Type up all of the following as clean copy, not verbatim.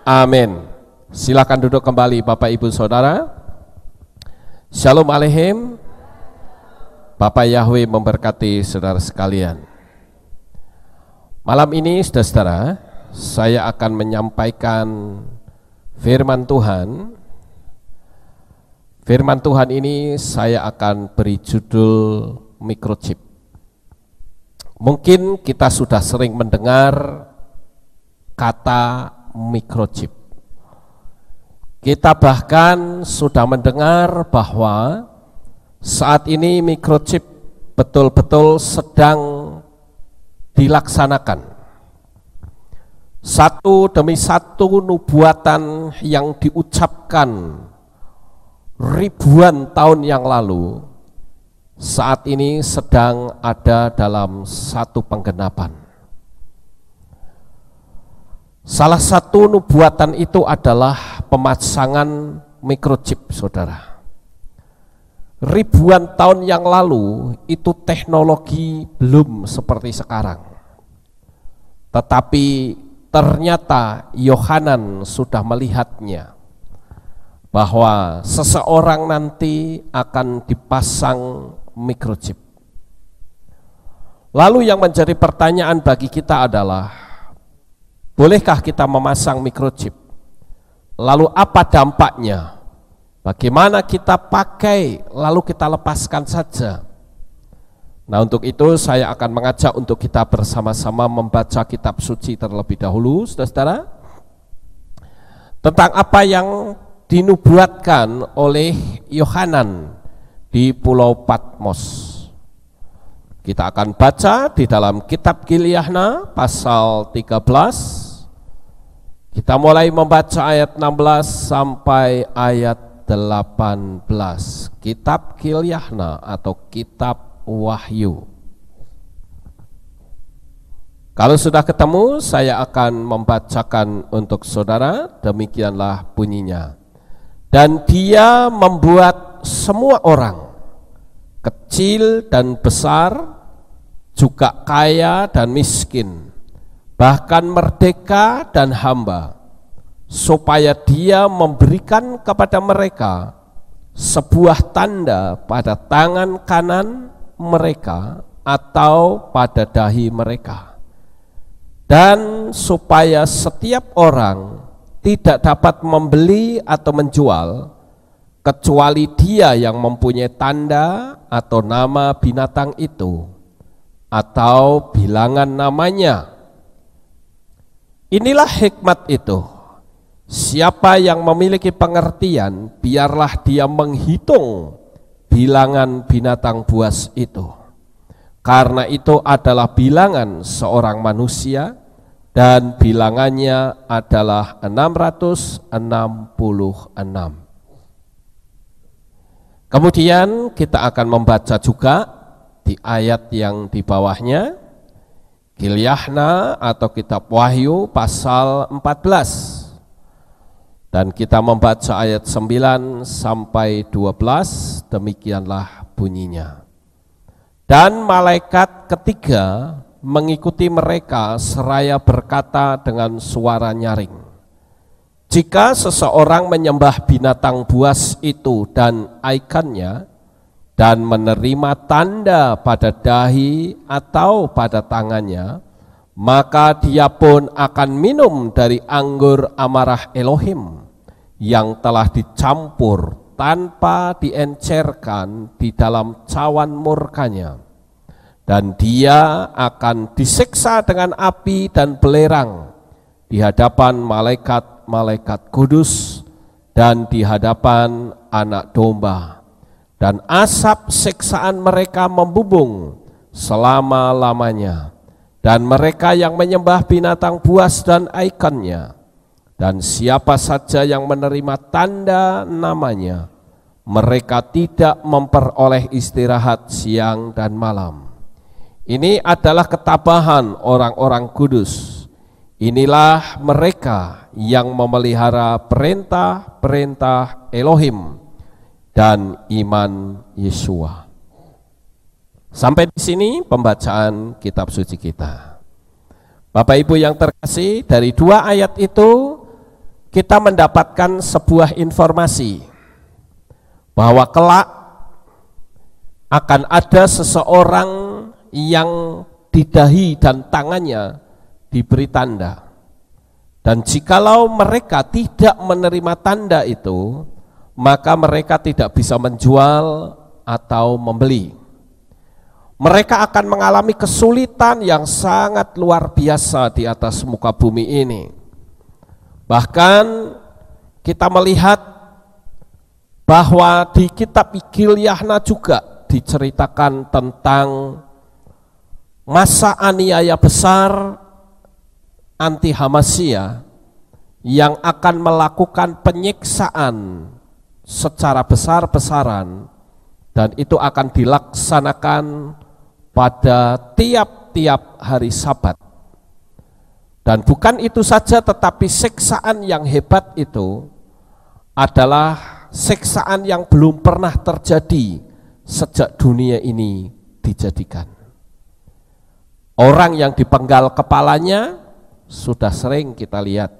Amin. Silakan duduk kembali Bapak Ibu Saudara. Shalom Aleichem. Bapak Yahweh memberkati saudara sekalian. Malam ini saudara-saudara, saya akan menyampaikan firman Tuhan. Firman Tuhan ini saya akan beri judul microchip. Mungkin kita sudah sering mendengar kata microchip. Kita bahkan sudah mendengar bahwa saat ini microchip betul-betul sedang dilaksanakan. Satu demi satu nubuatan yang diucapkan ribuan tahun yang lalu saat ini sedang ada dalam satu penggenapan. Salah satu nubuatan itu adalah pemasangan microchip, saudara. Ribuan tahun yang lalu itu teknologi belum seperti sekarang. Tetapi ternyata Yohanan sudah melihatnya, bahwa seseorang nanti akan dipasang microchip. Lalu yang menjadi pertanyaan bagi kita adalah, bolehkah kita memasang microchip? Lalu apa dampaknya? Bagaimana kita pakai lalu kita lepaskan saja? Nah, untuk itu saya akan mengajak untuk kita bersama-sama membaca kitab suci terlebih dahulu, saudara-saudara, tentang apa yang dinubuatkan oleh Yohanan di Pulau Patmos. Kita akan baca di dalam kitab Gilyahna pasal 13. Kita mulai membaca ayat 16 sampai ayat 18. Kitab Gilyahna atau kitab Wahyu. Kalau sudah ketemu, saya akan membacakan untuk saudara. Demikianlah bunyinya. Dan dia membuat semua orang, kecil dan besar, juga kaya dan miskin, bahkan merdeka dan hamba, supaya dia memberikan kepada mereka sebuah tanda pada tangan kanan mereka atau pada dahi mereka, dan supaya setiap orang tidak dapat membeli atau menjual kecuali dia yang mempunyai tanda atau nama binatang itu atau bilangan namanya. Inilah hikmat itu. Siapa yang memiliki pengertian, biarlah dia menghitung bilangan binatang buas itu, karena itu adalah bilangan seorang manusia, dan bilangannya adalah 666. Kemudian kita akan membaca juga di ayat yang di bawahnya, Gilyahna atau kitab Wahyu pasal 14. Dan kita membaca ayat 9 sampai 12, demikianlah bunyinya. Dan malaikat ketiga mengikuti mereka seraya berkata dengan suara nyaring, jika seseorang menyembah binatang buas itu dan ikonnya, dan menerima tanda pada dahi atau pada tangannya, maka dia pun akan minum dari anggur amarah Elohim yang telah dicampur tanpa diencerkan di dalam cawan murkanya, dan dia akan disiksa dengan api dan belerang di hadapan malaikat-malaikat kudus dan di hadapan Anak Domba, dan asap siksaan mereka membumbung selama-lamanya. Dan mereka yang menyembah binatang buas dan ikonnya, dan siapa saja yang menerima tanda namanya, mereka tidak memperoleh istirahat siang dan malam. Ini adalah ketabahan orang-orang kudus. Inilah mereka yang memelihara perintah-perintah Elohim dan iman Yeshua. Sampai di sini pembacaan kitab suci kita. Bapak Ibu yang terkasih, dari dua ayat itu kita mendapatkan sebuah informasi bahwa kelak akan ada seseorang yang di dahi dan tangannya diberi tanda. Dan jikalau mereka tidak menerima tanda itu, maka mereka tidak bisa menjual atau membeli. Mereka akan mengalami kesulitan yang sangat luar biasa di atas muka bumi ini. Bahkan kita melihat bahwa di kitab Injil Yohanes juga diceritakan tentang masa aniaya besar anti-Hamasiyah yang akan melakukan penyiksaan secara besar-besaran, dan itu akan dilaksanakan pada tiap-tiap hari Sabat. Dan bukan itu saja, tetapi siksaan yang hebat itu adalah siksaan yang belum pernah terjadi sejak dunia ini dijadikan. Orang yang dipenggal kepalanya sudah sering kita lihat,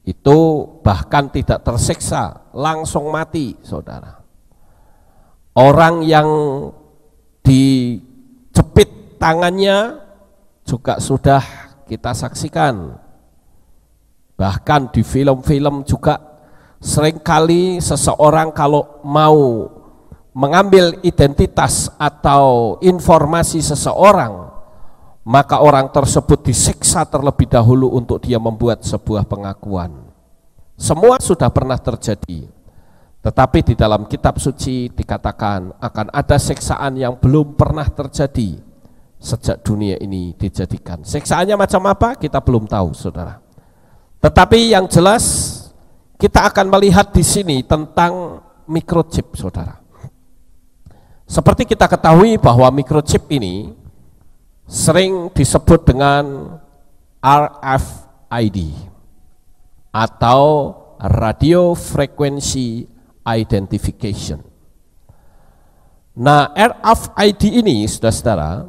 itu bahkan tidak tersiksa, langsung mati, saudara. Orang yang dijepit tangannya juga sudah kita saksikan. Bahkan di film-film juga seringkali seseorang kalau mau mengambil identitas atau informasi seseorang, maka orang tersebut disiksa terlebih dahulu untuk dia membuat sebuah pengakuan. Semua sudah pernah terjadi, tetapi di dalam kitab suci dikatakan akan ada siksaan yang belum pernah terjadi sejak dunia ini dijadikan. Siksaannya macam apa? Kita belum tahu, saudara. Tetapi yang jelas kita akan melihat di sini tentang microchip, saudara. Seperti kita ketahui bahwa microchip ini sering disebut dengan RFID atau Radio Frequency Identification. Nah, RFID ini, saudara-saudara,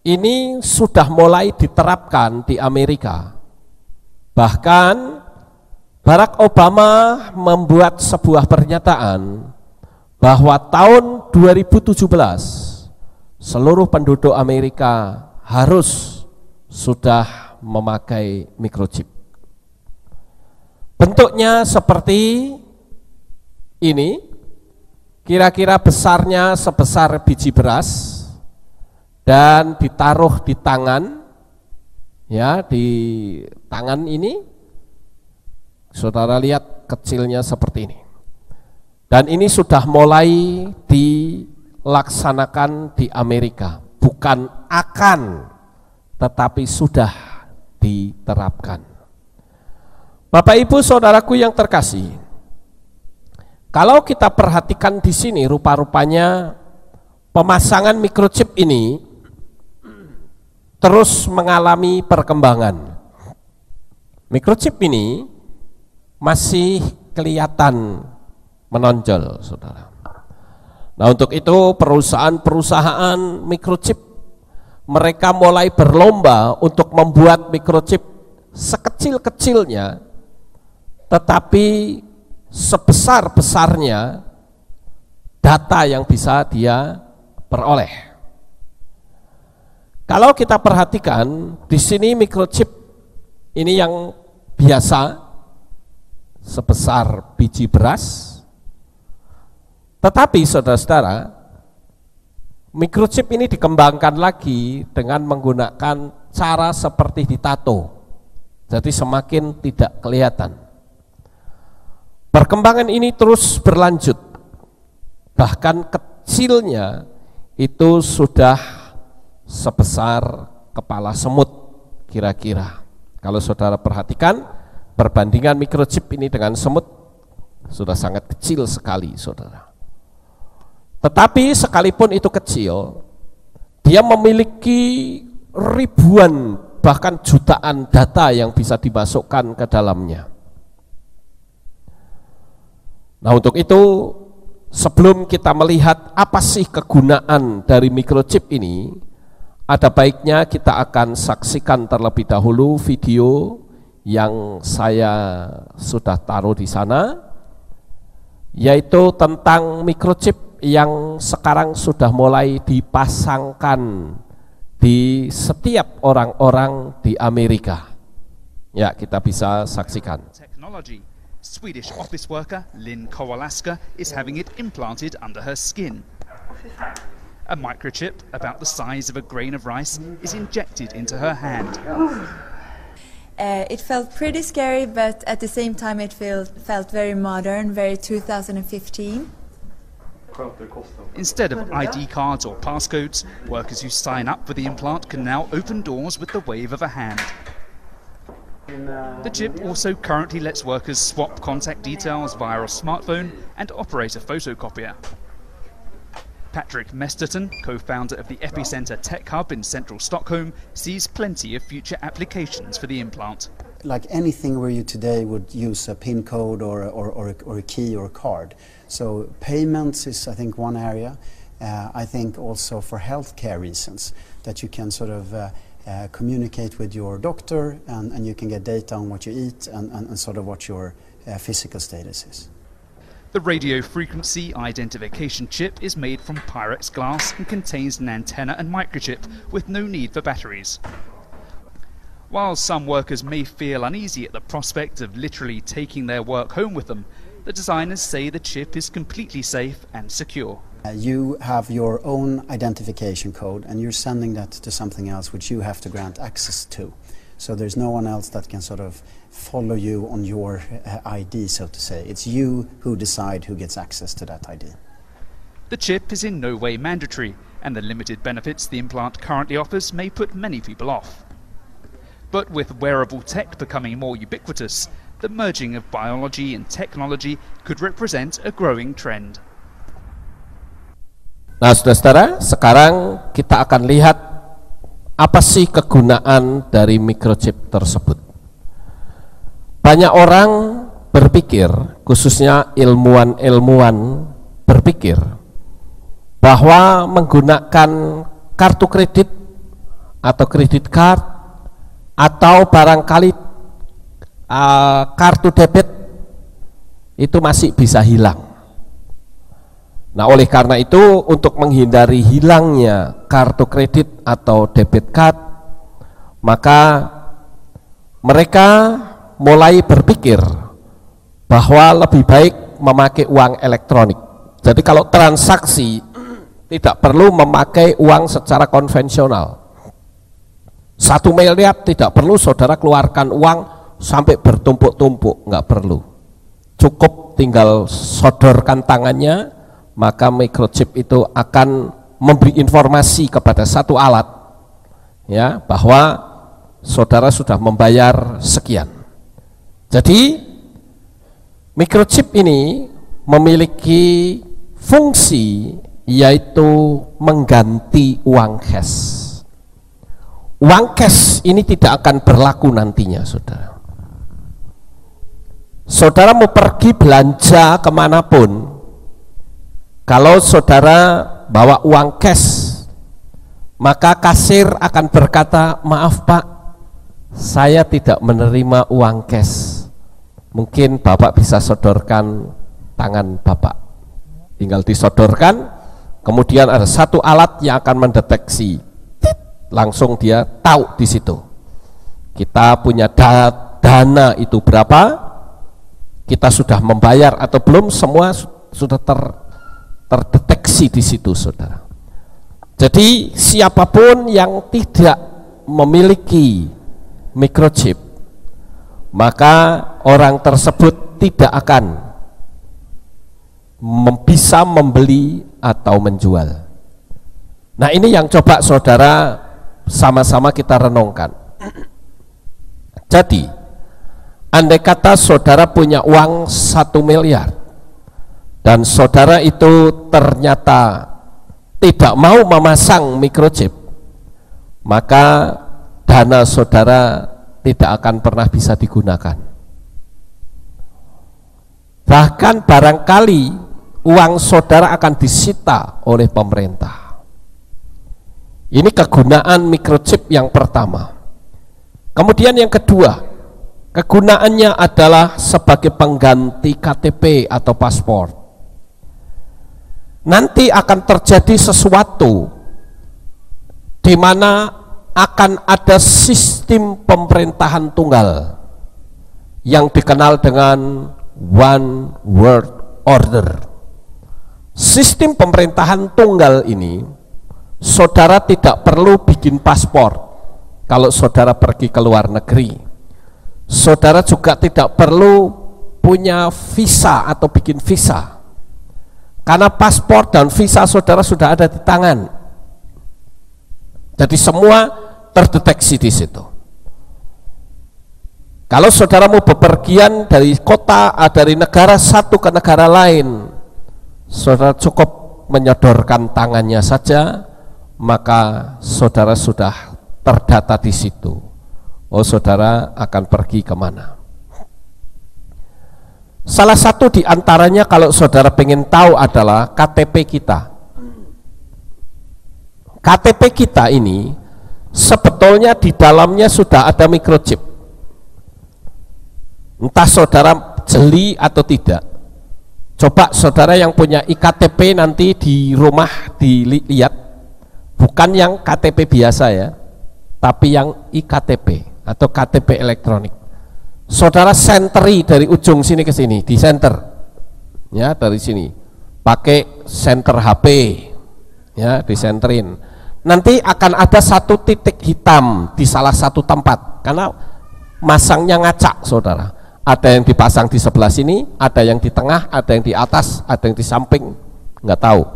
ini sudah mulai diterapkan di Amerika. Bahkan Barack Obama membuat sebuah pernyataan bahwa tahun 2017 seluruh penduduk Amerika harus sudah memakai microchip. Bentuknya seperti ini, kira-kira besarnya sebesar biji beras, dan ditaruh di tangan, ya, di tangan ini, saudara lihat kecilnya seperti ini. Dan ini sudah mulai dilaksanakan di Amerika, bukan akan, tetapi sudah diterapkan. Bapak Ibu saudaraku yang terkasih, kalau kita perhatikan di sini rupa-rupanya pemasangan microchip ini terus mengalami perkembangan. Microchip ini masih kelihatan menonjol, saudara. Nah, untuk itu perusahaan-perusahaan microchip mereka mulai berlomba untuk membuat microchip sekecil-kecilnya, tetapi sebesar-besarnya data yang bisa dia peroleh. Kalau kita perhatikan di sini microchip ini yang biasa sebesar biji beras. Tetapi saudara-saudara, microchip ini dikembangkan lagi dengan menggunakan cara seperti ditato. Jadi semakin tidak kelihatan. Perkembangan ini terus berlanjut. Bahkan kecilnya itu sudah sebesar kepala semut kira-kira. Kalau saudara perhatikan perbandingan microchip ini dengan semut sudah sangat kecil sekali, saudara. Tetapi sekalipun itu kecil, dia memiliki ribuan bahkan jutaan data yang bisa dimasukkan ke dalamnya. Nah, untuk itu sebelum kita melihat apa sih kegunaan dari microchip ini, ada baiknya kita akan saksikan terlebih dahulu video yang saya sudah taruh di sana, yaitu tentang microchip yang sekarang sudah mulai dipasangkan di setiap orang-orang di Amerika. Ya, kita bisa saksikan. Technology. Swedish office worker Lynn Kowalaska is having it implanted under her skin. A microchip about the size of a grain of rice is injected into her hand. It felt pretty scary, but at the same time it felt very modern, very 2015. Instead of ID cards or passcodes, workers who sign up for the implant can now open doors with the wave of a hand. The chip also currently lets workers swap contact details via a smartphone and operate a photocopier. Patrick Mesterton, co-founder of the Epicenter Tech Hub in central Stockholm, sees plenty of future applications for the implant. Like anything where you today would use a PIN code or a key or a card. So payments is, I think, one area. I think also for healthcare reasons, that you can sort of communicate with your doctor and you can get data on what you eat and sort of what your physical status is. The radio frequency identification chip is made from Pyrex glass and contains an antenna and microchip with no need for batteries. While some workers may feel uneasy at the prospect of literally taking their work home with them, the designers say the chip is completely safe and secure. You have your own identification code and you're sending that to something else which you have to grant access to. So there's no one else that can sort of follow you on your ID, so to say. It's you who decide who gets access to that ID. The chip is in no way mandatory, and the limited benefits the implant currently offers may put many people off. But with wearable tech becoming more ubiquitous, the merging of biology and technology could represent a growing trend. Nah, saudara-saudara, sekarang kita akan lihat apa sih kegunaan dari microchip tersebut. Banyak orang berpikir, khususnya ilmuwan-ilmuwan berpikir bahwa menggunakan kartu kredit atau kredit card atau barangkali kartu debit itu masih bisa hilang. Nah, oleh karena itu, untuk menghindari hilangnya kartu kredit atau debit card, maka mereka mulai berpikir bahwa lebih baik memakai uang elektronik. Jadi kalau transaksi tidak perlu memakai uang secara konvensional. 1 miliar tidak perlu saudara keluarkan uang sampai bertumpuk-tumpuk, nggak perlu. Cukup tinggal sodorkan tangannya, maka microchip itu akan memberi informasi kepada satu alat, ya, bahwa saudara sudah membayar sekian. Jadi microchip ini memiliki fungsi yaitu mengganti uang cash. Uang cash ini tidak akan berlaku nantinya, saudara. Saudara mau pergi belanja kemanapun, kalau saudara bawa uang cash, maka kasir akan berkata, maaf Pak, saya tidak menerima uang cash. Mungkin Bapak bisa sodorkan tangan Bapak. Tinggal disodorkan, kemudian ada satu alat yang akan mendeteksi. Langsung dia tahu di situ. Kita punya dana itu berapa, kita sudah membayar atau belum, semua sudah terdeteksi di situ, saudara. Jadi siapapun yang tidak memiliki microchip, maka orang tersebut tidak akan bisa membeli atau menjual. Nah, ini yang coba saudara sama-sama kita renungkan. Jadi andai kata saudara punya uang 1 miliar dan saudara itu ternyata tidak mau memasang microchip, maka dana saudara tidak akan pernah bisa digunakan. Bahkan barangkali uang saudara akan disita oleh pemerintah. Ini kegunaan microchip yang pertama. Kemudian yang kedua, Kegunaannya adalah sebagai pengganti KTP atau paspor. Nanti akan terjadi sesuatu di mana akan ada sistem pemerintahan tunggal yang dikenal dengan One World Order. Sistem pemerintahan tunggal ini, saudara tidak perlu bikin paspor kalau saudara pergi ke luar negeri. Saudara juga tidak perlu punya visa atau bikin visa, karena paspor dan visa saudara sudah ada di tangan. Jadi semua terdeteksi di situ. Kalau saudara mau bepergian dari kota, dari negara satu ke negara lain, saudara cukup menyodorkan tangannya saja, maka saudara sudah terdata di situ. Oh, saudara akan pergi kemana? Salah satu di antaranya kalau saudara pengen tahu adalah KTP kita. KTP kita ini sebetulnya di dalamnya sudah ada microchip. Entah saudara jeli atau tidak. Coba saudara yang punya iktp nanti di rumah dilihat, bukan yang KTP biasa ya, tapi yang iktp atau KTP elektronik. Saudara senteri dari ujung sini ke sini, di center ya, dari sini pakai center HP ya, disenterin. Nanti akan ada satu titik hitam di salah satu tempat karena masangnya ngacak, saudara. Ada yang dipasang di sebelah sini, ada yang di tengah, ada yang di atas, ada yang di samping, nggak tahu.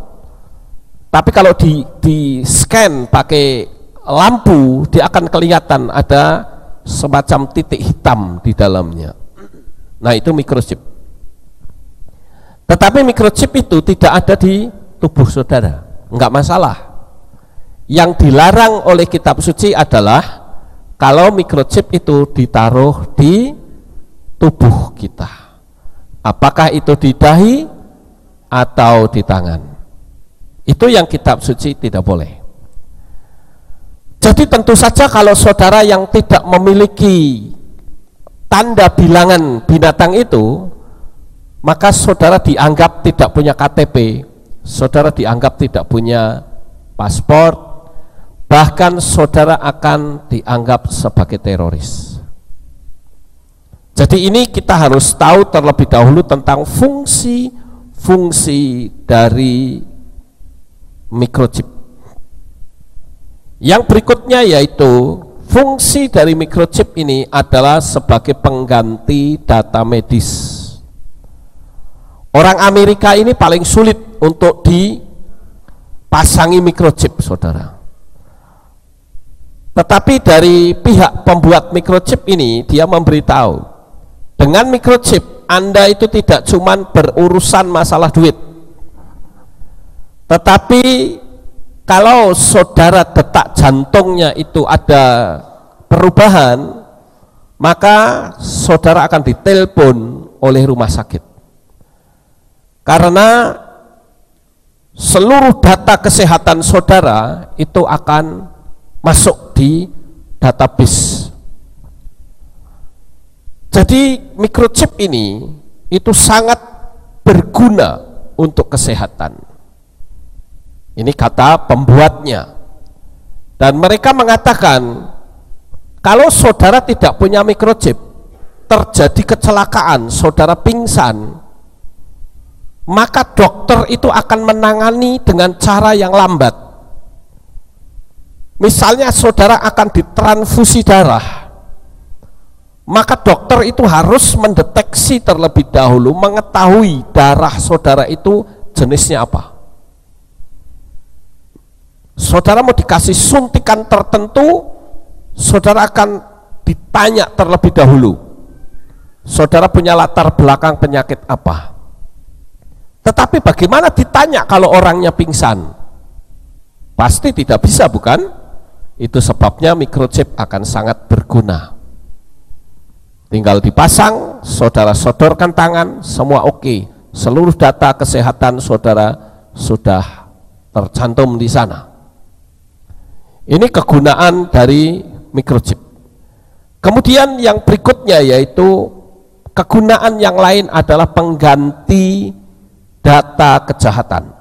Tapi kalau di scan pakai lampu, dia akan kelihatan ada semacam titik hitam di dalamnya. Nah, itu microchip. Tetapi microchip itu tidak ada di tubuh saudara, nggak masalah. Yang dilarang oleh kitab suci adalah kalau microchip itu ditaruh di tubuh kita, apakah itu di dahi atau di tangan. Itu yang kitab suci tidak boleh. Jadi tentu saja kalau saudara yang tidak memiliki tanda bilangan binatang itu, maka saudara dianggap tidak punya KTP, saudara dianggap tidak punya paspor, bahkan saudara akan dianggap sebagai teroris. Jadi ini kita harus tahu terlebih dahulu tentang fungsi-fungsi dari microchip. Yang berikutnya yaitu fungsi dari microchip ini adalah sebagai pengganti data medis. Orang Amerika ini paling sulit untuk dipasangi microchip, saudara. Tetapi dari pihak pembuat microchip ini, dia memberitahu, dengan microchip Anda itu tidak cuma berurusan masalah duit, tetapi kalau saudara detak jantungnya itu ada perubahan, maka saudara akan ditelepon oleh rumah sakit, karena seluruh data kesehatan saudara itu akan masuk di database. Jadi microchip ini itu sangat berguna untuk kesehatan. Ini kata pembuatnya. Dan mereka mengatakan kalau saudara tidak punya microchip, terjadi kecelakaan, saudara pingsan, maka dokter itu akan menangani dengan cara yang lambat. Misalnya saudara akan ditransfusi darah, maka dokter itu harus mendeteksi terlebih dahulu, mengetahui darah saudara itu jenisnya apa. Saudara mau dikasih suntikan tertentu, saudara akan ditanya terlebih dahulu, saudara punya latar belakang penyakit apa. Tetapi bagaimana ditanya kalau orangnya pingsan? Pasti tidak bisa, bukan? Itu sebabnya microchip akan sangat berguna. Tinggal dipasang, saudara sodorkan tangan, semua oke. Seluruh data kesehatan saudara sudah tercantum di sana. Ini kegunaan dari microchip. Kemudian yang berikut berikutnya yaitu kegunaan yang lain adalah pengganti data kejahatan.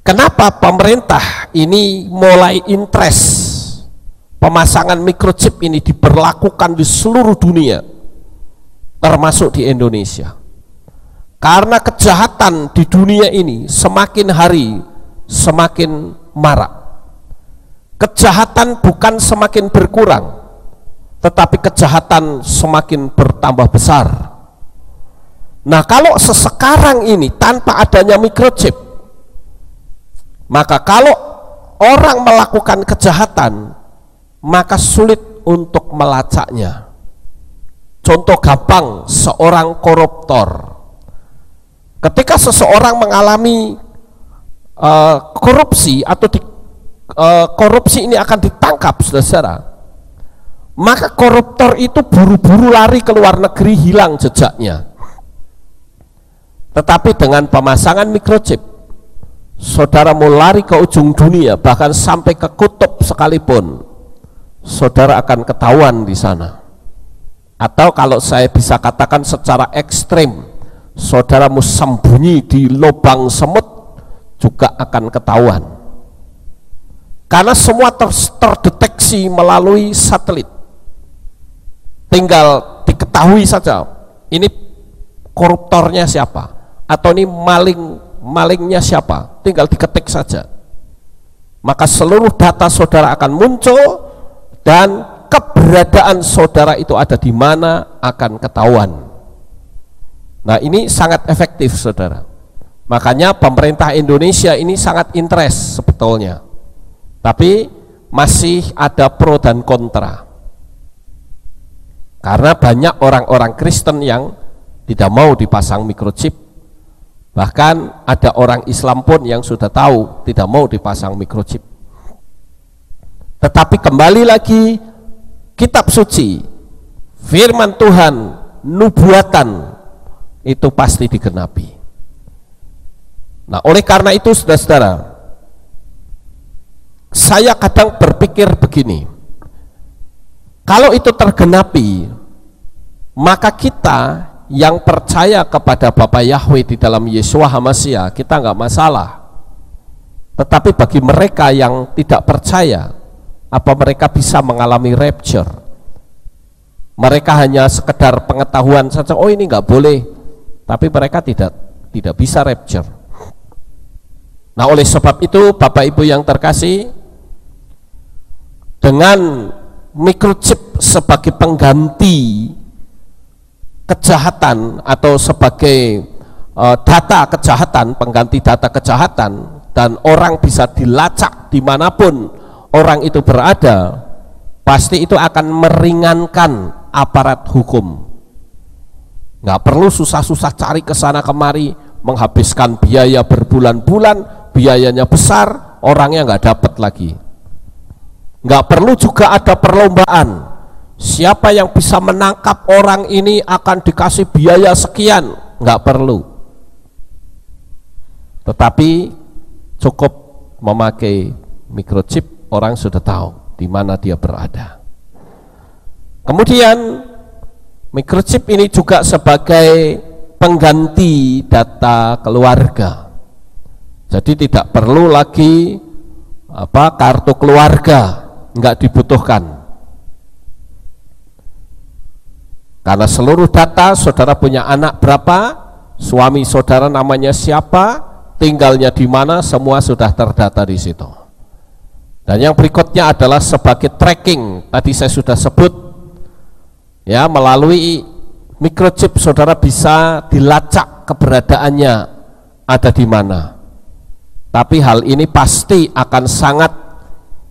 Kenapa pemerintah ini mulai interest pemasangan microchip ini diberlakukan di seluruh dunia, termasuk di Indonesia? Karena kejahatan di dunia ini semakin hari semakin marak. Kejahatan bukan semakin berkurang, tetapi kejahatan semakin bertambah besar. Nah, kalau sesekarang ini tanpa adanya microchip, maka kalau orang melakukan kejahatan, maka sulit untuk melacaknya. Contoh gampang, seorang koruptor. Ketika seseorang mengalami korupsi atau korupsi ini akan ditangkap, saudara, maka koruptor itu buru-buru lari ke luar negeri, hilang jejaknya. Tetapi dengan pemasangan microchip, saudara mau lari ke ujung dunia, bahkan sampai ke kutub sekalipun, saudara akan ketahuan di sana. Atau kalau saya bisa katakan secara ekstrim, saudara mau sembunyi di lubang semut juga akan ketahuan. Karena semua terdeteksi melalui satelit. Tinggal diketahui saja ini koruptornya siapa, atau ini malingnya siapa, tinggal diketik saja. Maka seluruh data saudara akan muncul dan keberadaan saudara itu ada di mana akan ketahuan. Nah, ini sangat efektif, saudara. Makanya pemerintah Indonesia ini sangat interest sebetulnya. Tapi masih ada pro dan kontra. Karena banyak orang-orang Kristen yang tidak mau dipasang microchip. Bahkan ada orang Islam pun yang sudah tahu tidak mau dipasang microchip. Tetapi kembali lagi, kitab suci, firman Tuhan, nubuatan itu pasti digenapi. Nah, oleh karena itu saudara-saudara, saya kadang berpikir begini, kalau itu tergenapi, maka kita yang percaya kepada Bapa Yahweh di dalam Yeshua HaMashiach, kita nggak masalah. Tetapi bagi mereka yang tidak percaya, apa mereka bisa mengalami rapture? Mereka hanya sekedar pengetahuan saja, oh ini nggak boleh, tapi mereka tidak bisa rapture. Nah, oleh sebab itu Bapak Ibu yang terkasih, dengan microchip sebagai pengganti kejahatan atau sebagai data kejahatan, pengganti data kejahatan, dan orang bisa dilacak dimanapun orang itu berada, pasti itu akan meringankan aparat hukum. Nggak perlu susah-susah cari ke sana kemari, menghabiskan biaya berbulan-bulan, biayanya besar, orangnya nggak dapat lagi. Nggak perlu juga ada perlombaan, siapa yang bisa menangkap orang ini akan dikasih biaya sekian, nggak perlu. Tetapi cukup memakai microchip, orang sudah tahu di mana dia berada. Kemudian microchip ini juga sebagai pengganti data keluarga. Jadi tidak perlu lagi kartu keluarga, nggak dibutuhkan. Karena seluruh data, saudara punya anak berapa, suami saudara namanya siapa, tinggalnya di mana, semua sudah terdata di situ. Dan yang berikutnya adalah sebagai tracking. Tadi saya sudah sebut, ya, melalui microchip saudara bisa dilacak keberadaannya ada di mana. Tapi hal ini pasti akan sangat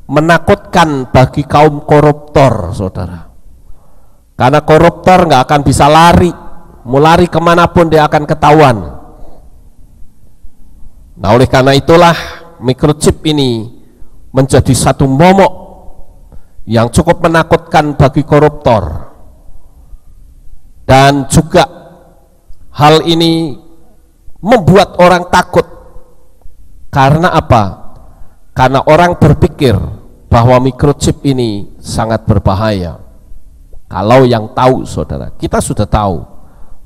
menakutkan bagi kaum koruptor, saudara. Karena koruptor nggak akan bisa lari, mau lari kemanapun dia akan ketahuan. Nah, oleh karena itulah microchip ini menjadi satu momok yang cukup menakutkan bagi koruptor. Dan juga hal ini membuat orang takut. Karena apa? Karena orang berpikir bahwa microchip ini sangat berbahaya. Kalau yang tahu saudara, kita sudah tahu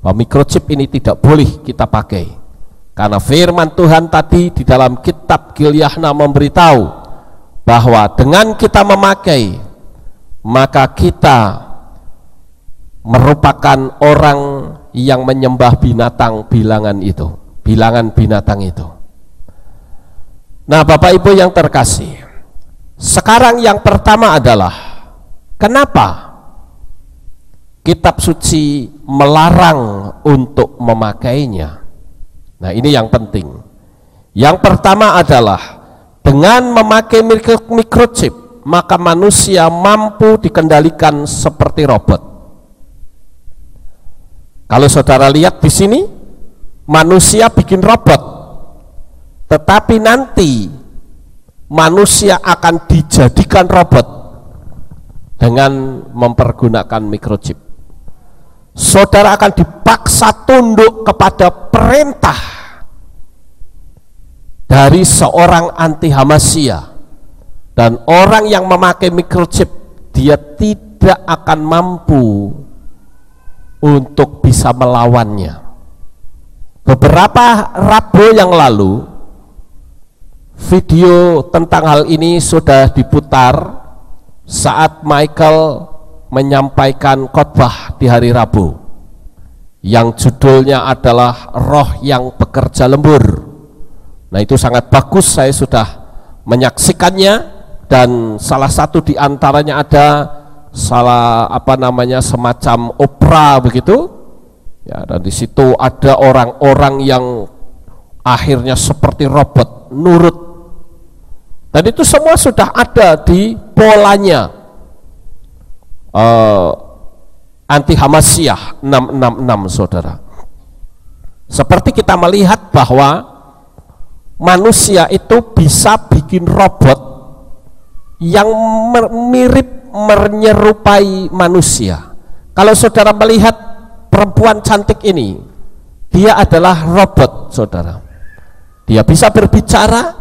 bahwa microchip ini tidak boleh kita pakai, karena firman Tuhan tadi di dalam kitab Gilyahna memberitahu bahwa dengan kita memakai, maka kita merupakan orang yang menyembah binatang bilangan binatang itu. Nah, Bapak Ibu yang terkasih, sekarang yang pertama adalah kenapa kitab suci melarang untuk memakainya. Nah, ini yang penting. Yang pertama adalah dengan memakai microchip, maka manusia mampu dikendalikan seperti robot. Kalau saudara lihat di sini, manusia bikin robot, tetapi nanti manusia akan dijadikan robot dengan mempergunakan microchip. Saudara akan dipaksa tunduk kepada perintah dari seorang anti Hamasia, dan orang yang memakai microchip dia tidak akan mampu untuk bisa melawannya. Beberapa Rabu yang lalu video tentang hal ini sudah diputar saat Michael menyampaikan khotbah di hari Rabu yang judulnya adalah Roh yang Bekerja Lembur. Nah, itu sangat bagus, saya sudah menyaksikannya, dan salah satu di antaranya ada semacam opera begitu ya, dan di situ ada orang-orang yang akhirnya seperti robot nurut, dan itu semua sudah ada di polanya anti Hamasyah 666 saudara. Seperti kita melihat bahwa manusia itu bisa bikin robot yang mirip menyerupai manusia. Kalau saudara melihat perempuan cantik ini, dia adalah robot saudara. Dia bisa berbicara,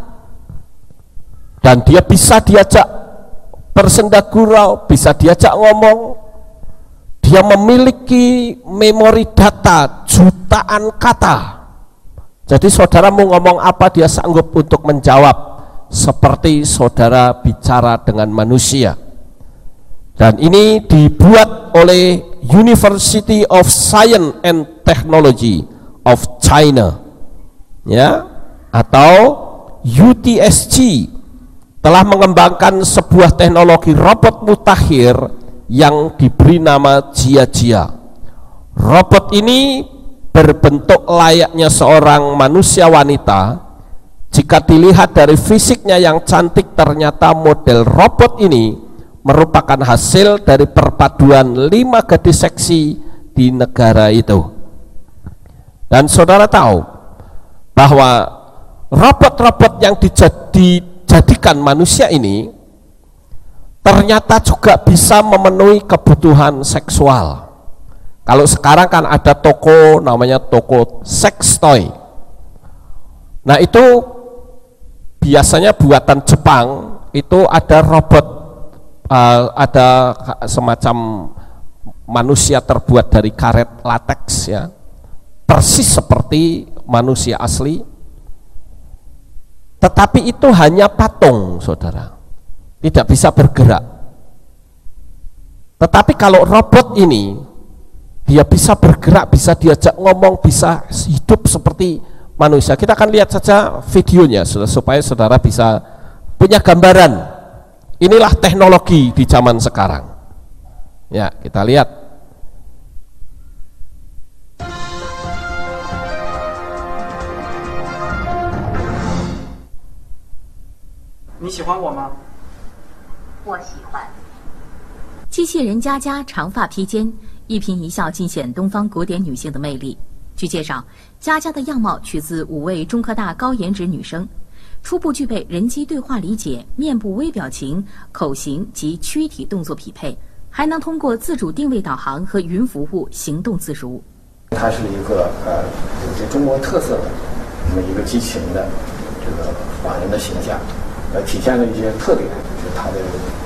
dan dia bisa diajak bersenda gurau, bisa diajak ngomong. Dia memiliki memori data jutaan kata. Jadi saudara mau ngomong apa, dia sanggup untuk menjawab seperti saudara bicara dengan manusia. Dan ini dibuat oleh University of Science and Technology of China, ya, atau UTSC, telah mengembangkan sebuah teknologi robot mutakhir yang diberi nama Jia. Robot ini berbentuk layaknya seorang manusia wanita. Jika dilihat dari fisiknya yang cantik, ternyata model robot ini merupakan hasil dari perpaduan 5 gadis seksi di negara itu. Dan saudara tahu bahwa robot-robot yang dijadikan manusia ini ternyata juga bisa memenuhi kebutuhan seksual. Kalau sekarang kan ada toko namanya toko sex toy. Nah, itu biasanya buatan Jepang, itu ada robot, ada semacam manusia terbuat dari karet latex, ya, persis seperti manusia asli, tetapi itu hanya patung saudara, tidak bisa bergerak. Tetapi kalau robot ini, dia bisa bergerak, bisa diajak ngomong, bisa hidup seperti manusia. Kita akan lihat saja videonya supaya saudara bisa punya gambaran. Inilah teknologi di zaman sekarang. Ya, kita lihat. Ni喜欢我吗？我喜欢。机器人佳佳长发披肩，一颦一笑尽显东方古典女性的魅力。据介绍，佳佳的样貌取自5位中科大高颜值女生。初步具备人机对话理解、面部微表情、口型及躯体动作匹配，还能通过自主定位导航和云服务行动自如。它是一个有些中国特色的那么一个机器人的这个仿人的形象，体现了一些特点，就是它的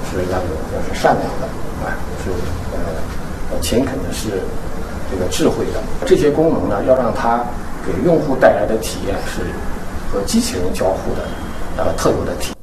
是要是善良的，是勤恳的，是这个智慧的。这些功能呢，要让它给用户带来的体验是和机器人交互的特有的体验。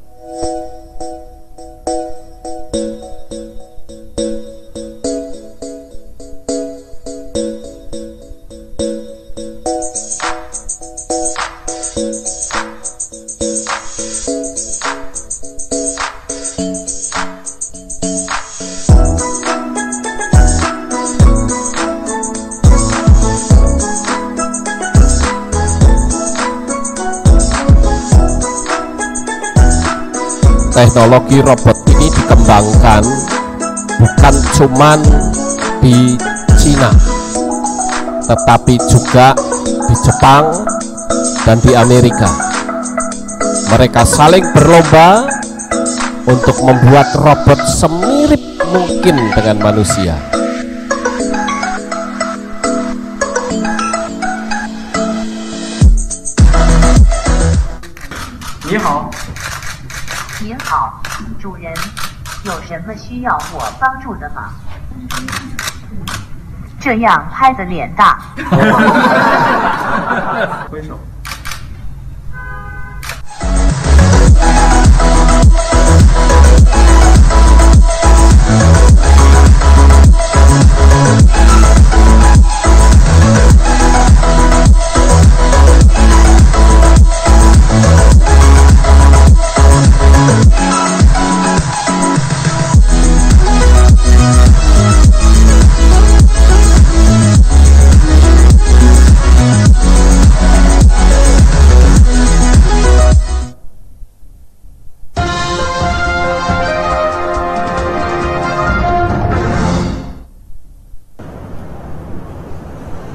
Teknologi robot ini dikembangkan bukan cuman di Cina, tetapi juga di Jepang dan di Amerika. Mereka saling berlomba untuk membuat robot semirip mungkin dengan manusia. 你好。 您好，主人，有什么需要我帮助的吗？这样拍的脸大。挥手。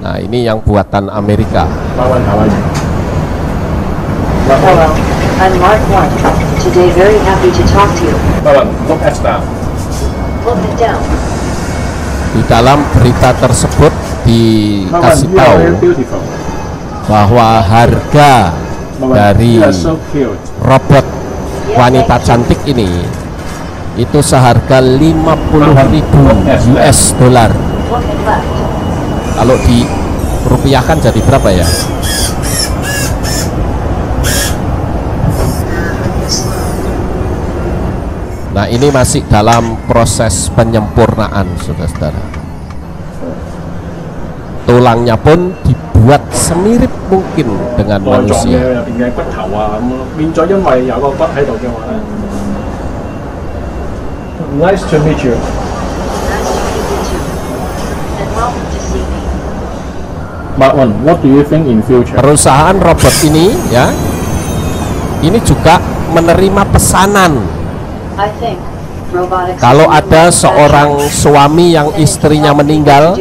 Nah, ini yang buatan Amerika. Hello, I'm Mark White. Today very happy to talk to you. Look at that. Look it down. Di dalam berita tersebut dikasih tahu bahwa harga dari robot wanita cantik ini itu seharga 50.000 US dollar. Kalau dirupiahkan jadi berapa ya? Nah, ini masih dalam proses penyempurnaan, saudara-saudara. Tulangnya pun dibuat semirip mungkin dengan manusia. Nice to meet you. What do you think in future? Perusahaan robot ini ya, ini juga menerima pesanan. Kalau ada seorang suami yang istrinya meninggal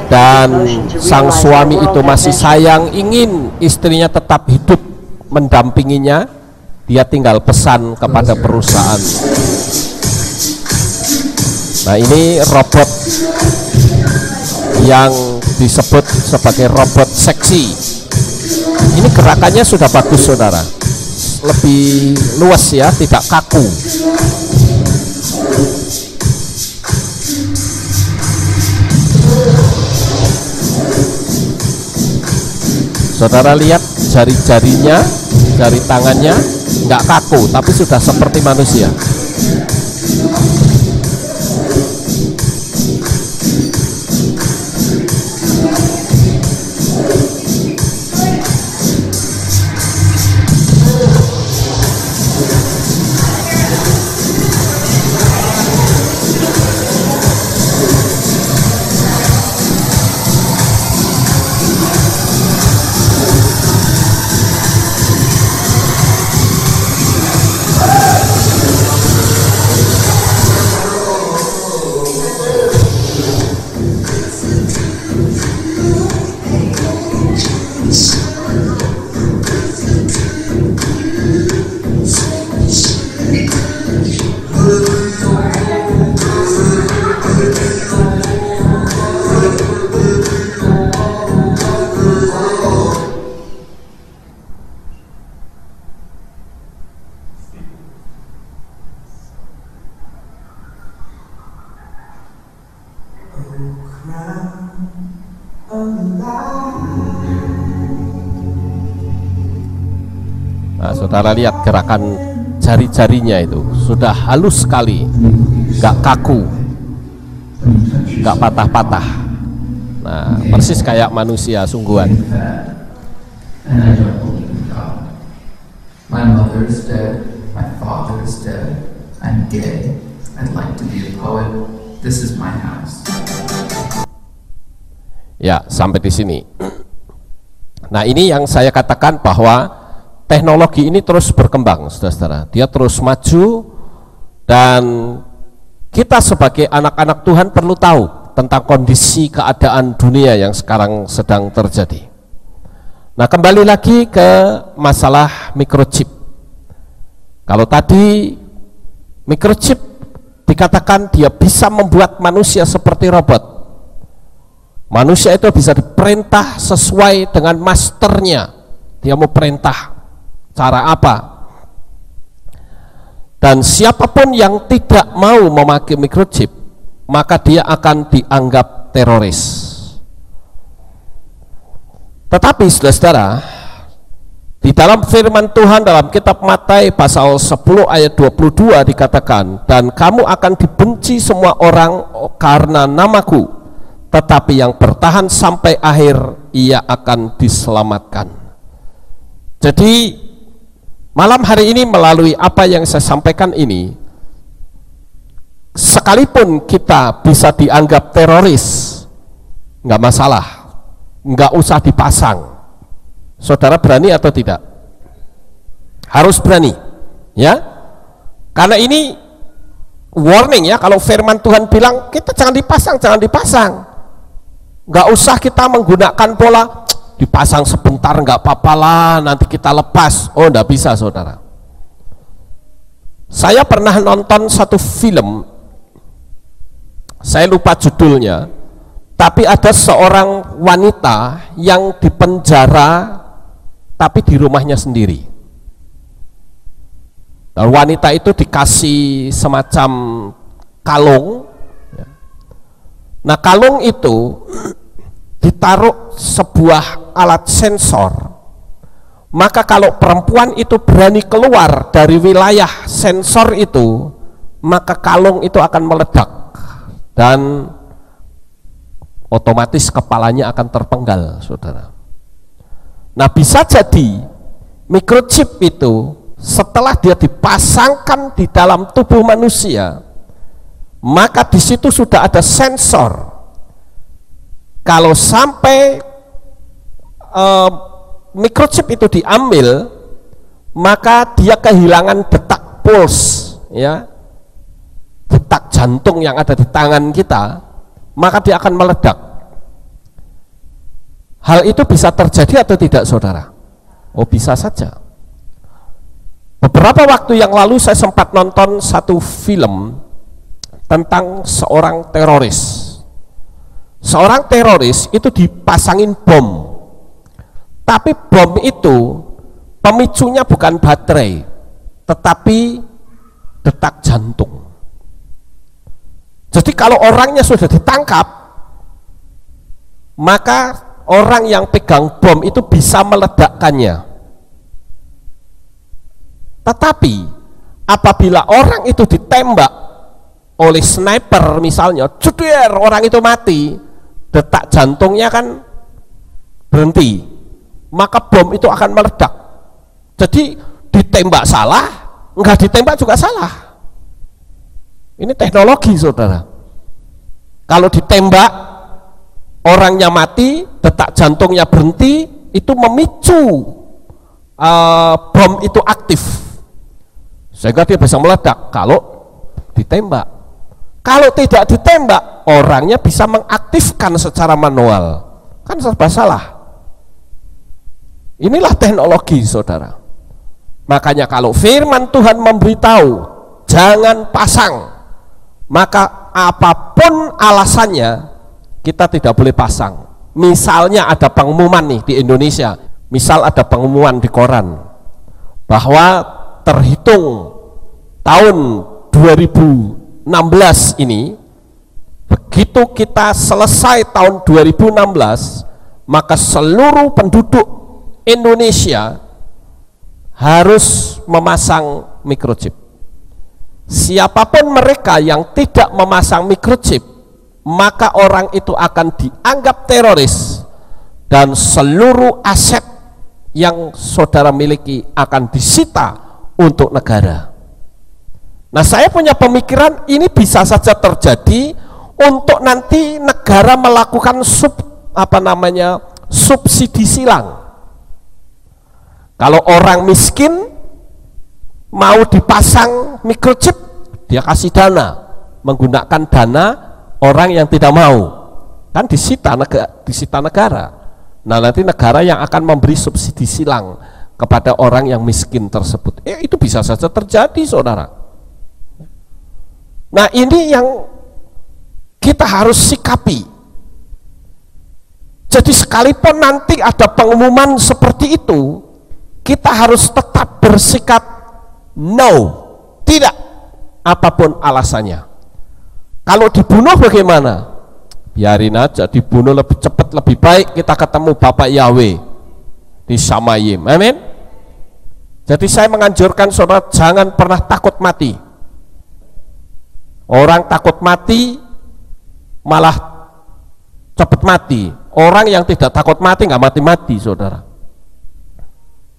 dan sang suami itu masih sayang, ingin istrinya tetap hidup mendampinginya, dia tinggal pesan kepada perusahaan. Nah, ini robot yang disebut sebagai robot seksi. Ini gerakannya sudah bagus, saudara, lebih luas ya, tidak kaku. Saudara lihat jari-jarinya, jari tangannya nggak kaku, tapi sudah seperti manusia. Nah, saudara lihat gerakan jari-jarinya itu sudah halus sekali, gak kaku, gak patah-patah. Nah, persis kayak manusia sungguhan. My mother is dead, my father is dead, I'm gay, I'd like to be a poet, this is my house. Ya, sampai di sini. Nah, ini yang saya katakan bahwa teknologi ini terus berkembang, saudara-saudara. Dia terus maju, dan kita sebagai anak-anak Tuhan perlu tahu tentang kondisi keadaan dunia yang sekarang sedang terjadi. Nah, kembali lagi ke masalah microchip. Kalau tadi microchip dikatakan dia bisa membuat manusia seperti robot. Manusia itu bisa diperintah sesuai dengan masternya. Dia mau perintah cara apa. Dan siapapun yang tidak mau memakai microchip, maka dia akan dianggap teroris. Tetapi saudara-saudara, di dalam firman Tuhan dalam kitab Matius pasal 10 ayat 22 dikatakan, dan kamu akan dibenci semua orang karena namaku, tetapi yang bertahan sampai akhir ia akan diselamatkan. Jadi malam hari ini melalui apa yang saya sampaikan ini, sekalipun kita bisa dianggap teroris, nggak masalah, nggak usah dipasang. Saudara berani atau tidak? Harus berani, ya. Karena ini warning ya, kalau firman Tuhan bilang kita jangan dipasang, jangan dipasang. Nggak usah kita menggunakan pola dipasang sebentar nggak apa-apa lah, nanti kita lepas. Oh, nggak bisa, saudara. Saya pernah nonton satu film, saya lupa judulnya, tapi ada seorang wanita yang dipenjara tapi di rumahnya sendiri. Dan wanita itu dikasih semacam kalung. Nah, kalung itu ditaruh sebuah alat sensor. Maka kalau perempuan itu berani keluar dari wilayah sensor itu, maka kalung itu akan meledak dan otomatis kepalanya akan terpenggal, saudara. Nah, bisa jadi microchip itu setelah dia dipasangkan di dalam tubuh manusia, maka di situ sudah ada sensor. Kalau sampai microchip itu diambil, maka dia kehilangan detak puls, ya, detak jantung yang ada di tangan kita, maka dia akan meledak. Hal itu bisa terjadi atau tidak, saudara? Oh, bisa saja. Beberapa waktu yang lalu saya sempat nonton satu film tentang seorang teroris. Seorang teroris itu dipasangin bom, tapi bom itu pemicunya bukan baterai, tetapi detak jantung. Jadi kalau orangnya sudah ditangkap, maka orang yang pegang bom itu bisa meledakkannya. Tetapi apabila orang itu ditembak oleh sniper misalnya, jeder, orang itu mati, detak jantungnya kan berhenti, maka bom itu akan meledak. Jadi ditembak salah, enggak ditembak juga salah. Ini teknologi, saudara. Kalau ditembak orangnya mati, detak jantungnya berhenti, itu memicu bom itu aktif, sehingga dia bisa meledak kalau ditembak. Kalau tidak ditembak, orangnya bisa mengaktifkan secara manual, kan serba salah. Inilah teknologi, saudara. Makanya kalau firman Tuhan memberitahu jangan pasang, maka apapun alasannya kita tidak boleh pasang. Misalnya ada pengumuman nih di Indonesia, misal ada pengumuman di koran bahwa terhitung tahun 2016 ini begitu kita selesai tahun 2016, maka seluruh penduduk Indonesia harus memasang microchip. Siapapun mereka yang tidak memasang microchip, maka orang itu akan dianggap teroris dan seluruh aset yang saudara miliki akan disita untuk negara. Nah, saya punya pemikiran ini bisa saja terjadi untuk nanti negara melakukan subsidi silang. Kalau orang miskin mau dipasang microchip, dia kasih dana, menggunakan dana orang yang tidak mau, kan disita negara. Nah, nanti negara yang akan memberi subsidi silang kepada orang yang miskin tersebut. Itu bisa saja terjadi, saudara. Nah, ini yang kita harus sikapi. Jadi sekalipun nanti ada pengumuman seperti itu, kita harus tetap bersikap no, tidak, apapun alasannya. Kalau dibunuh bagaimana? Biarin aja, dibunuh lebih cepat, lebih baik kita ketemu Bapak Yahweh di Shamayim. Amin. Jadi saya menganjurkan saudara jangan pernah takut mati. Orang takut mati malah cepat mati. Orang yang tidak takut mati nggak mati-mati, saudara.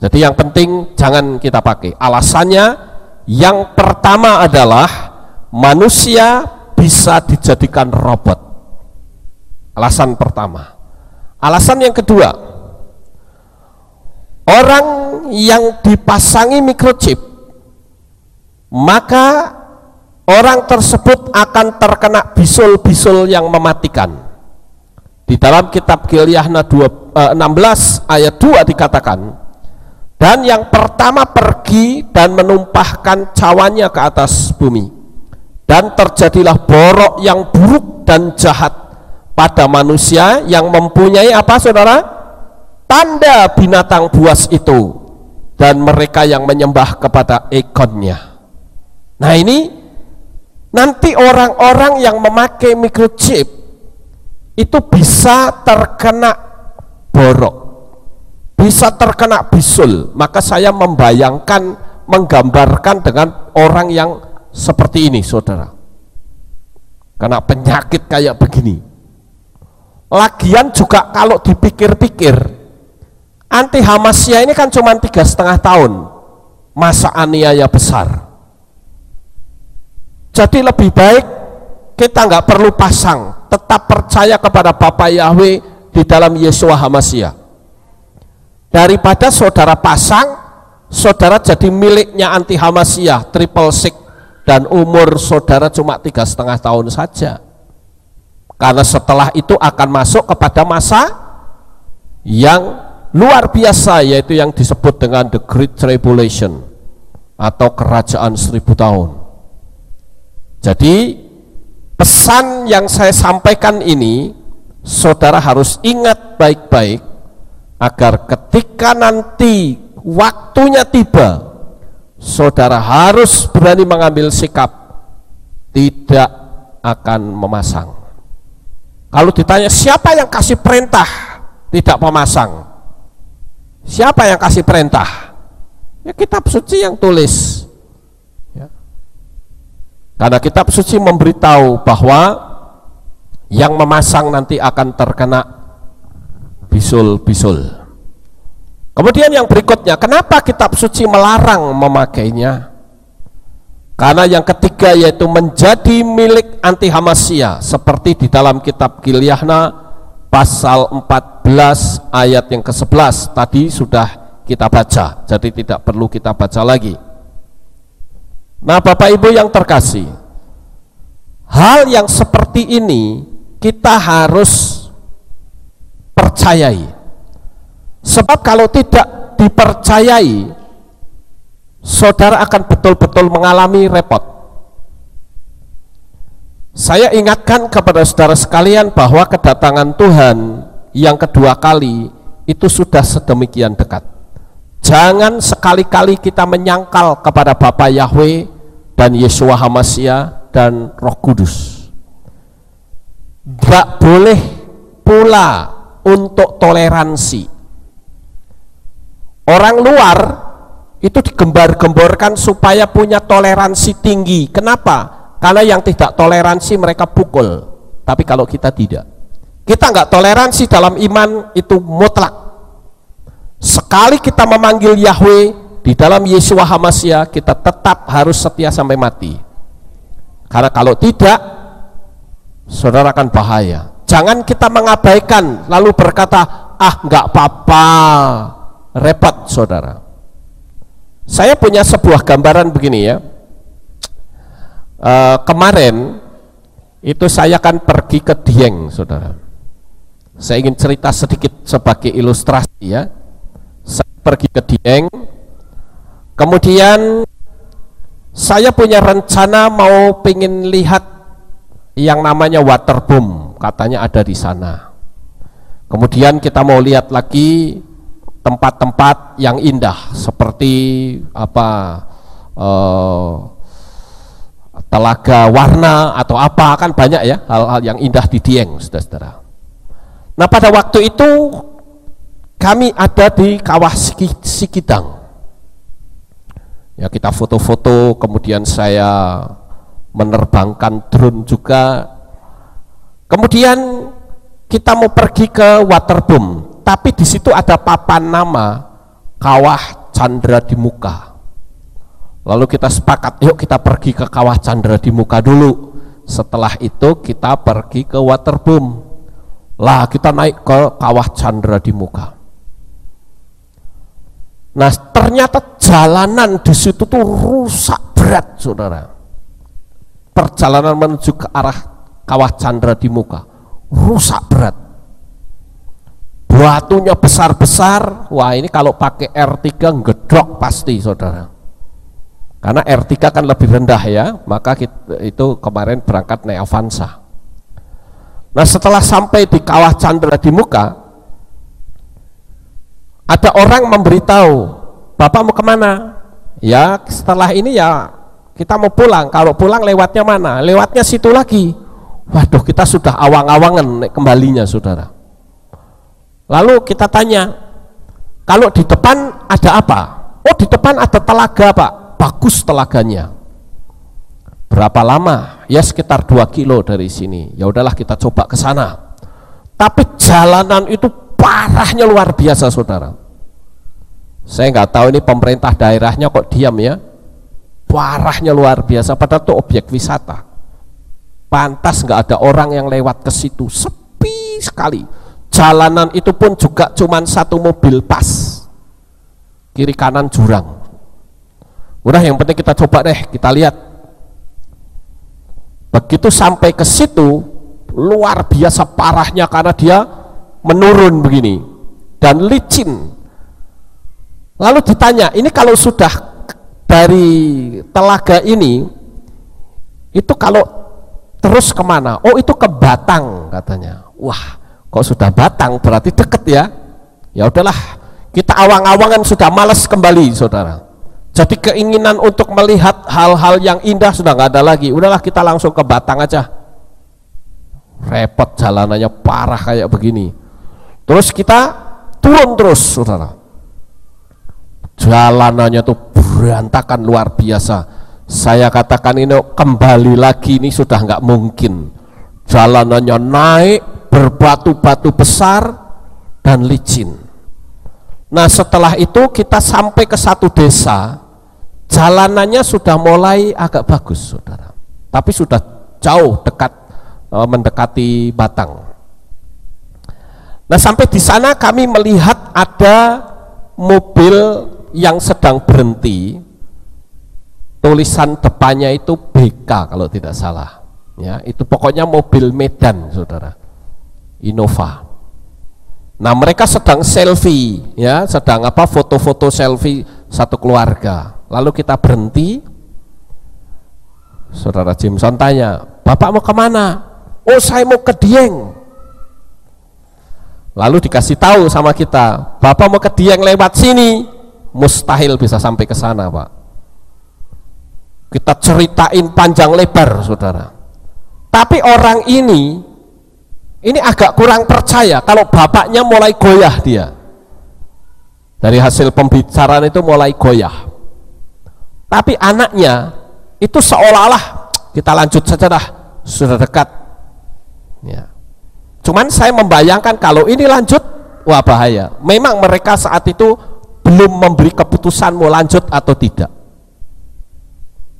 Jadi yang penting jangan kita pakai. Alasannya yang pertama adalah manusia bisa dijadikan robot. Alasan pertama. Alasan yang kedua, orang yang dipasangi microchip, maka orang tersebut akan terkena bisul-bisul yang mematikan. Di dalam kitab Gilyahna 16 ayat 2 dikatakan, dan yang pertama pergi dan menumpahkan cawannya ke atas bumi, dan terjadilah borok yang buruk dan jahat pada manusia yang mempunyai apa, saudara? Tanda binatang buas itu, dan mereka yang menyembah kepada ekonnya. Nah, ini nanti orang-orang yang memakai microchip itu bisa terkena borok, bisa terkena bisul. Maka saya membayangkan, menggambarkan dengan orang yang seperti ini, saudara, kena penyakit kayak begini. Lagian juga kalau dipikir-pikir, anti Hamasya ini kan cuma 3,5 tahun masa aniaya besar. Jadi lebih baik kita nggak perlu pasang, tetap percaya kepada Bapa Yahweh di dalam Yeshua Hamasya, daripada saudara pasang, saudara jadi miliknya anti Hamasya, triple six, dan umur saudara cuma 3,5 tahun saja. Karena setelah itu akan masuk kepada masa yang luar biasa, yaitu yang disebut dengan the Great Tribulation atau kerajaan 1000 tahun. Jadi pesan yang saya sampaikan ini, saudara harus ingat baik-baik, agar ketika nanti waktunya tiba, saudara harus berani mengambil sikap tidak akan memasang. Kalau ditanya siapa yang kasih perintah tidak memasang, siapa yang kasih perintah? Ya kitab suci yang tulis. Ya. Karena kitab suci memberitahu bahwa yang memasang nanti akan terkena bisul-bisul. Kemudian yang berikutnya, kenapa kitab suci melarang memakainya? Karena yang ketiga, yaitu menjadi milik anti Hamasya, seperti di dalam kitab Gilyahna pasal 14 ayat yang ke-11 tadi sudah kita baca, jadi tidak perlu kita baca lagi. Nah, Bapak Ibu yang terkasih, hal yang seperti ini kita harus percayai, sebab kalau tidak dipercayai, saudara akan betul-betul mengalami repot. Saya ingatkan kepada saudara sekalian bahwa kedatangan Tuhan yang kedua kali itu sudah sedemikian dekat. Jangan sekali-kali kita menyangkal kepada Bapa Yahweh dan Yeshua Hamasya dan Roh Kudus. Tidak boleh pula untuk toleransi. Orang luar itu digembar-gemborkan supaya punya toleransi tinggi. Kenapa? Karena yang tidak toleransi mereka pukul. Tapi kalau kita tidak, kita nggak toleransi dalam iman itu mutlak. Sekali kita memanggil Yahweh di dalam Yeshua HaMashiach, kita tetap harus setia sampai mati. Karena kalau tidak, saudara akan bahaya. Jangan kita mengabaikan lalu berkata, ah nggak apa-apa, repot saudara. Saya punya sebuah gambaran begini ya. Kemarin itu saya kan pergi ke Dieng, saudara. Saya ingin cerita sedikit sebagai ilustrasi ya. Saya pergi ke Dieng, kemudian saya punya rencana mau pengen lihat yang namanya waterboom, katanya ada di sana. Kemudian kita mau lihat lagi tempat-tempat yang indah seperti Telaga Warna atau apa, kan banyak ya hal-hal yang indah di Dieng, saudara-saudara. Nah pada waktu itu kami ada di Kawah Sikidang. Ya kita foto-foto, kemudian saya menerbangkan drone juga. Kemudian kita mau pergi ke waterboom, tapi di situ ada papan nama Kawah Chandra di Muka. Lalu kita sepakat, yuk kita pergi ke Kawah Chandra di Muka dulu. Setelah itu kita pergi ke waterboom. Lah kita naik ke Kawah Chandra di Muka. Nah ternyata jalanan di situ tuh rusak berat, saudara. Perjalanan menuju ke arah Kawah Chandra di Muka rusak berat. Batunya besar-besar. Wah ini kalau pakai R3 ngedrok pasti, saudara. Karena R3 kan lebih rendah ya, maka kita, itu kemarin berangkat naik Avanza. Nah setelah sampai di Kawah Chandra di Muka, ada orang memberitahu, Bapak mau kemana? Ya setelah ini ya kita mau pulang. Kalau pulang lewatnya mana? Lewatnya situ lagi. Waduh, kita sudah awang-awangan kembalinya, saudara. Lalu kita tanya, kalau di depan ada apa? Oh di depan ada telaga, Pak. Bagus telaganya. Berapa lama? Ya sekitar 2 kilo dari sini. Ya udahlah kita coba ke sana. Tapi jalanan itu parahnya luar biasa, saudara. Saya nggak tahu ini pemerintah daerahnya kok diam ya. Parahnya luar biasa. Padahal itu objek wisata. Pantas nggak ada orang yang lewat ke situ. Sepi sekali. Jalanan itu pun juga cuman 1 mobil pas. Kiri kanan jurang. Udah yang penting kita coba deh, kita lihat. Begitu sampai ke situ, luar biasa parahnya karena dia menurun begini dan licin. Lalu ditanya, ini kalau sudah dari telaga ini, itu kalau terus kemana? Oh itu ke Batang katanya. Wah, kok sudah Batang berarti deket ya. Ya udahlah, kita awang-awangan sudah malas kembali, saudara. Jadi keinginan untuk melihat hal-hal yang indah sudah nggak ada lagi. Udahlah kita langsung ke Batang aja. Repot jalanannya parah kayak begini. Terus kita turun terus, saudara. Jalanannya tuh berantakan luar biasa. Saya katakan ini kembali lagi ini sudah nggak mungkin. Jalanannya naik berbatu-batu besar dan licin. Nah setelah itu kita sampai ke satu desa. Jalanannya sudah mulai agak bagus, saudara. Tapi sudah jauh dekat mendekati Batang. Nah sampai di sana kami melihat ada mobil yang sedang berhenti. Tulisan depannya itu BK kalau tidak salah. Ya itu pokoknya mobil Medan, saudara. Innova. Nah mereka sedang selfie, ya sedang foto-foto selfie satu keluarga. Lalu kita berhenti. Saudara Jameson tanya, Bapak mau kemana? Oh saya mau ke Dieng. Lalu dikasih tahu sama kita, Bapak mau ke Dieng lewat sini, mustahil bisa sampai ke sana, Pak. Kita ceritain panjang lebar, saudara. Tapi orang ini ini agak kurang percaya kalau bapaknya mulai goyah dia. Dari hasil pembicaraan itu mulai goyah. Tapi anaknya itu seolah-olah kita lanjut saja dah, sudah dekat. Ya. Cuman saya membayangkan kalau ini lanjut, wah bahaya. Memang mereka saat itu belum memberi keputusan mau lanjut atau tidak.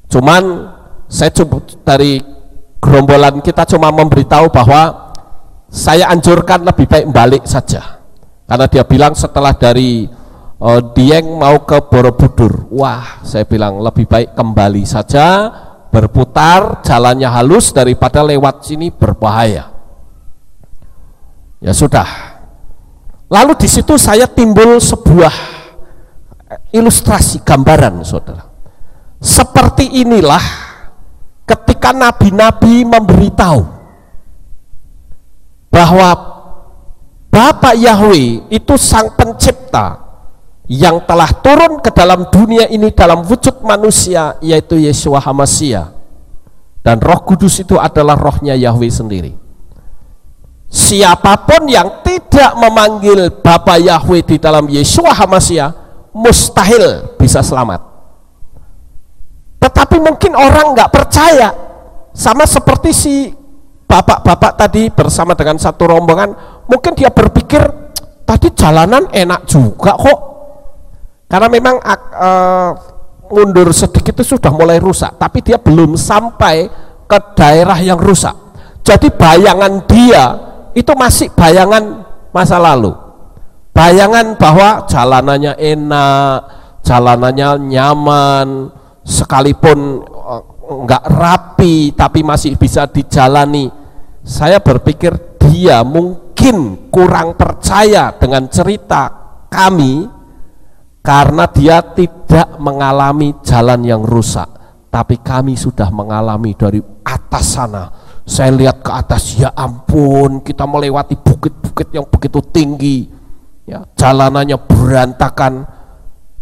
Cuman saya coba dari gerombolan kita cuma memberitahu bahwa saya anjurkan lebih baik balik saja. Karena dia bilang setelah dari Dieng mau ke Borobudur, wah saya bilang lebih baik kembali saja, berputar, jalannya halus daripada lewat sini berbahaya. Ya sudah. Lalu di situ saya timbul sebuah ilustrasi gambaran, saudara. Seperti inilah ketika nabi-nabi memberitahu bahwa Bapa Yahweh itu sang pencipta yang telah turun ke dalam dunia ini dalam wujud manusia, yaitu Yeshua HaMashiach, dan Roh Kudus itu adalah rohnya Yahweh sendiri. Siapapun yang tidak memanggil Bapa Yahweh di dalam Yeshua HaMashiach mustahil bisa selamat. Tetapi mungkin orang nggak percaya, sama seperti si bapak-bapak tadi bersama dengan satu rombongan, mungkin dia berpikir tadi jalanan enak juga kok, karena memang mundur sedikit itu sudah mulai rusak, tapi dia belum sampai ke daerah yang rusak. Jadi bayangan dia itu masih bayangan masa lalu, bayangan bahwa jalanannya enak, jalanannya nyaman, sekalipun nggak rapi tapi masih bisa dijalani. Saya berpikir dia mungkin kurang percaya dengan cerita kami karena dia tidak mengalami jalan yang rusak, tapi kami sudah mengalami dari atas sana. Saya lihat ke atas, ya ampun, kita melewati bukit-bukit yang begitu tinggi, ya, jalanannya berantakan.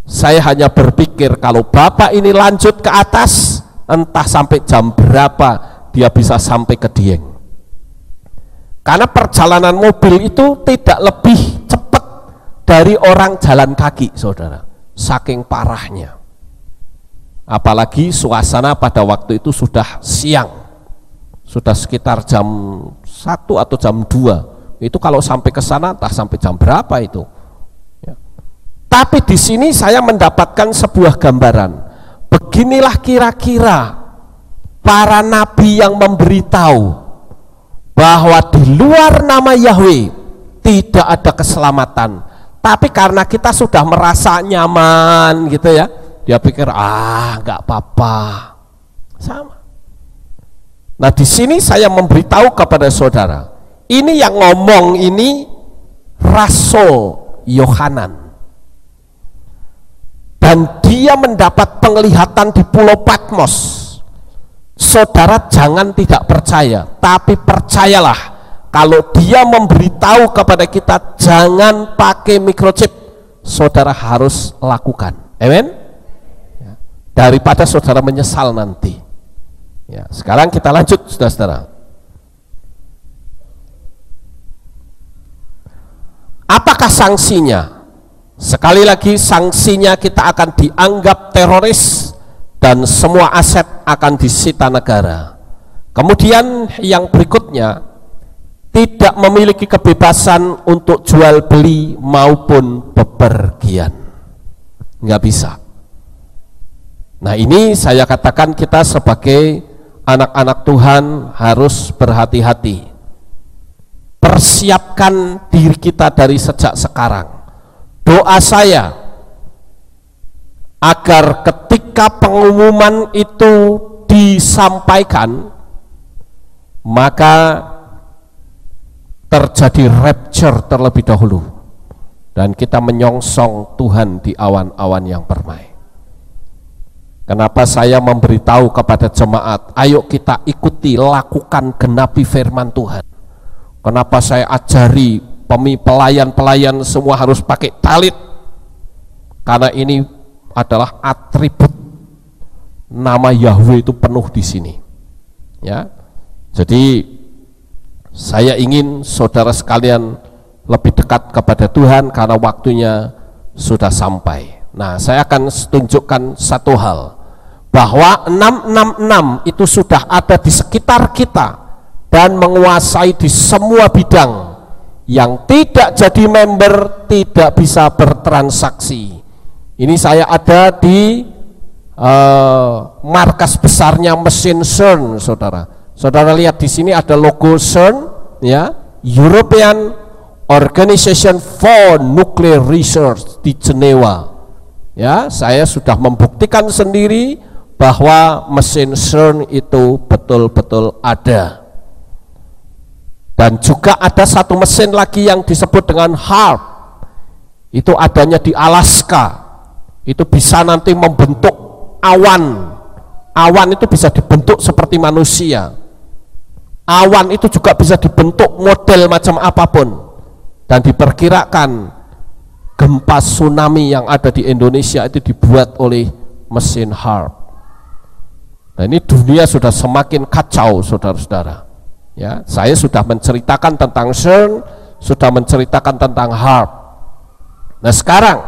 Saya hanya berpikir kalau Bapak ini lanjut ke atas, entah sampai jam berapa dia bisa sampai ke Dieng. Karena perjalanan mobil itu tidak lebih cepat dari orang jalan kaki, saudara, saking parahnya. Apalagi suasana pada waktu itu sudah siang, sudah sekitar jam 1 atau jam 2. Itu kalau sampai ke sana entah sampai jam berapa itu. Ya. Tapi di sini saya mendapatkan sebuah gambaran. Beginilah kira-kira para nabi yang memberitahu bahwa di luar nama Yahweh tidak ada keselamatan. Tapi karena kita sudah merasa nyaman gitu ya, dia pikir nggak apa-apa. Sama. Nah di sini saya memberitahu kepada saudara, ini yang ngomong ini Rasul Yohanan, dan dia mendapat penglihatan di Pulau Patmos. Saudara jangan tidak percaya, tapi percayalah kalau dia memberitahu kepada kita jangan pakai microchip, saudara harus lakukan. Amen. Daripada saudara menyesal nanti. Ya, sekarang kita lanjut, saudara-saudara. Apakah sanksinya? Sekali lagi, sanksinya kita akan dianggap teroris dan semua aset akan disita negara. Kemudian yang berikutnya, tidak memiliki kebebasan untuk jual beli maupun bepergian. Nggak bisa. Nah ini saya katakan kita sebagai anak-anak Tuhan harus berhati-hati. Persiapkan diri kita dari sejak sekarang. Doa saya agar ketika pengumuman itu disampaikan, maka terjadi rapture terlebih dahulu dan kita menyongsong Tuhan di awan-awan yang permai. Kenapa saya memberitahu kepada jemaat, ayo kita ikuti, lakukan, genapi firman Tuhan. Kenapa saya ajari pelayan-pelayan semua harus pakai talit? Karena ini adalah atribut nama Yahweh itu penuh di sini. Ya, jadi Saya ingin saudara sekalian lebih dekat kepada Tuhan karena waktunya sudah sampai. Nah, saya akan tunjukkan satu hal, bahwa 666 itu sudah ada di sekitar kita dan menguasai di semua bidang. Yang tidak jadi member tidak bisa bertransaksi. Ini saya ada di markas besarnya mesin CERN, saudara. Saudara lihat di sini ada logo CERN, ya, European Organization for Nuclear Research di Jenewa. Ya, saya sudah membuktikan sendiri bahwa mesin CERN itu betul-betul ada. Dan juga ada satu mesin lagi yang disebut dengan HARP. Itu adanya di Alaska. Itu bisa nanti membentuk awan. Awan itu bisa dibentuk seperti manusia. Awan itu juga bisa dibentuk model macam apapun. Dan diperkirakan gempa tsunami yang ada di Indonesia itu dibuat oleh mesin HARP. Nah, ini dunia sudah semakin kacau, saudara-saudara. Ya, saya sudah menceritakan tentang CERN, sudah menceritakan tentang HARP. Nah, sekarang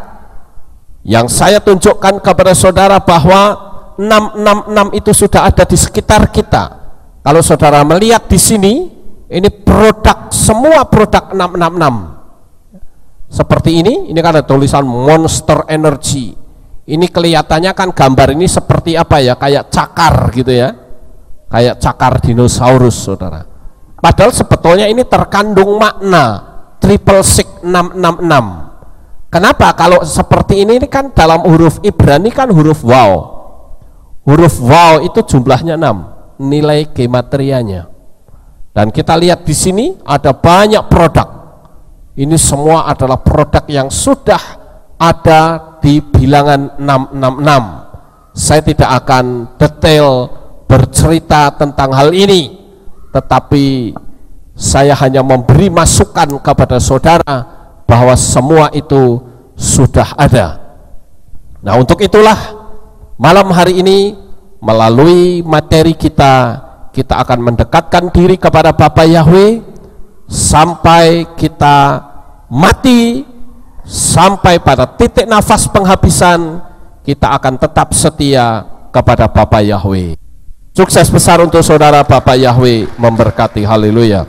yang saya tunjukkan kepada saudara bahwa 666 itu sudah ada di sekitar kita. Kalau saudara melihat di sini, ini produk, semua produk 666. Seperti ini kan ada tulisan Monster Energy. Ini kelihatannya kan gambar ini seperti apa ya, kayak cakar gitu ya. Kayak cakar dinosaurus, saudara. Padahal sebetulnya ini terkandung makna 666. Kenapa? Kalau seperti ini kan dalam huruf Ibrani kan huruf waw. Huruf waw itu jumlahnya 6. Nilai gematrianya. Dan kita lihat di sini ada banyak produk. Ini semua adalah produk yang sudah ada di bilangan 666. Saya tidak akan detail bercerita tentang hal ini, tetapi saya hanya memberi masukan kepada saudara bahwa semua itu sudah ada. Nah, untuk itulah malam hari ini melalui materi kita akan mendekatkan diri kepada Bapa Yahweh sampai kita mati, sampai pada titik nafas penghabisan kita akan tetap setia kepada Bapa Yahweh. Sukses besar untuk saudara, Bapa Yahweh memberkati. Haleluya.